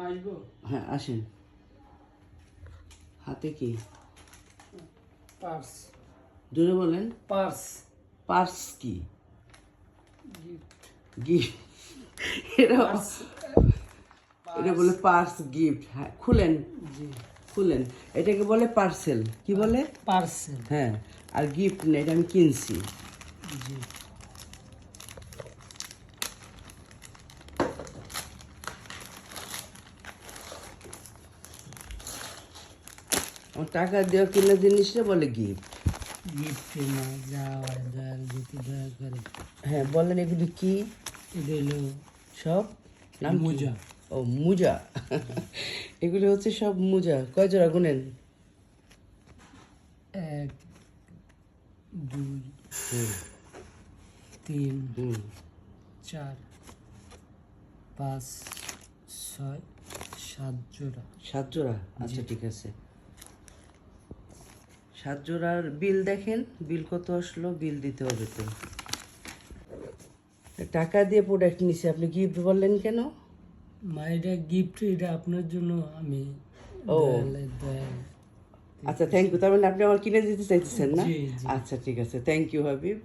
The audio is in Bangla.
হ্যাঁ আসেন। হাতে কি? পার্স। জোরে বলেন। পার্স। পার্স কি? গিফট। গিফট। এটা এটা বলে পার্স গিফট। হ্যাঁ খুলেন, জি। খুলেন। এটাকে বলে পার্সেল। কি বলে? পার্সেল। হ্যাঁ, আর গিফট না, এটা আমি কিনছি। জি। আমার টাকা দেওয়া কিনা জিনিসটা বলে গিফট। গিফট না যাওয়া দয়াল যেতে দয়া করে। হ্যাঁ বলেন, এগুলি কি? এটা হলো সব নাম কি? মোজা। ও মোজা। এগুলি হচ্ছে সব মোজা। কয় জোড়া গুনেন? 1 2 হুম 3 হুম 4 5 6 7 জোড়া। 7 জোড়া? আচ্ছা ঠিক আছে। 7 জোড়ার বিল দেখেন, বিল কত আসলো, বিল দিতে হবে তো। টাকা দিয়ে প্রোডাক্ট নিছি, আপনি গিফট বললেন কেন? মা এটা গিফট, এটা আপনার জন্য আমি ও দয়াল। আচ্ছা থ্যাংক ইউ। তার মানে আপনি আমার কিনে দিতে চাইতেছেন না? জি জি। আচ্ছা ঠিক আছে, থ্যাংক ইউ হাবিব।